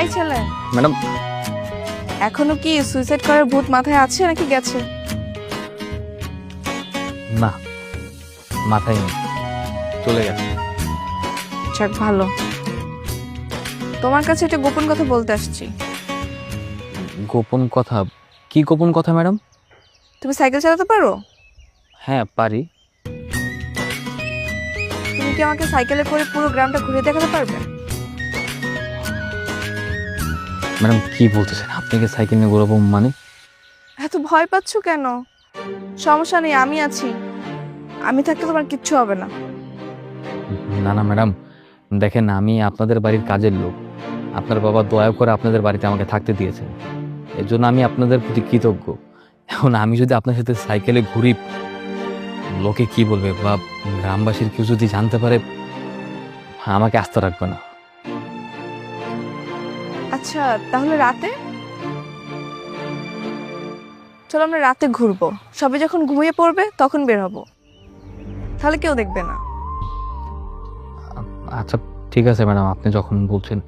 এই ছেলে, ম্যাডাম। এখনো কি সুইসাইড করার ভূত মাথায় আছে নাকি গেছে? না, মাথায় নেই, চলে গেছে। যাক ভালো। তোমার কাছে একটা গোপন কথা বলতে আসছি। গোপন কথা? কি গোপন কথা ম্যাডাম? তুমি সাইকেল চালাতে পারো? হ্যাঁ পারি। তুমি কি আমাকে সাইকেলে করে পুরো গ্রামটা ঘুরে দেখাতে পারবে? ম্যাডাম কি বলতেছেন? আপনি কি সাইকেল নিয়ে ঘোরাবো মানে? এত ভয় পাচ্ছ কেন? সমস্যা নেই, আমি আছি। আমি থাকতে তোমার কিচ্ছু হবে না। না না ম্যাডাম, দেখেন আমি আপনাদের বাড়ির কাজের লোক। আপনার বাবা দয়া করে আপনাদের বাড়িতে আমাকে থাকতে দিয়েছেন, এর জন্য আমি আপনাদের প্রতি কৃতজ্ঞ। এখন আমি যদি আপনার সাথে সাইকেলে ঘুরি, লোকে কি বলবে, বা গ্রামবাসীর কেউ যদি জানতে পারে, আমাকে আস্থা রাখবে না। আচ্ছা তাহলে রাতে চলো, আমরা রাতে ঘুরবো। সবাই যখন ঘুমিয়ে পড়বে তখন বের হবো, তাহলে কেউ দেখবে না। আচ্ছা ঠিক আছে ম্যাডাম, আপনি যখন বলছেন।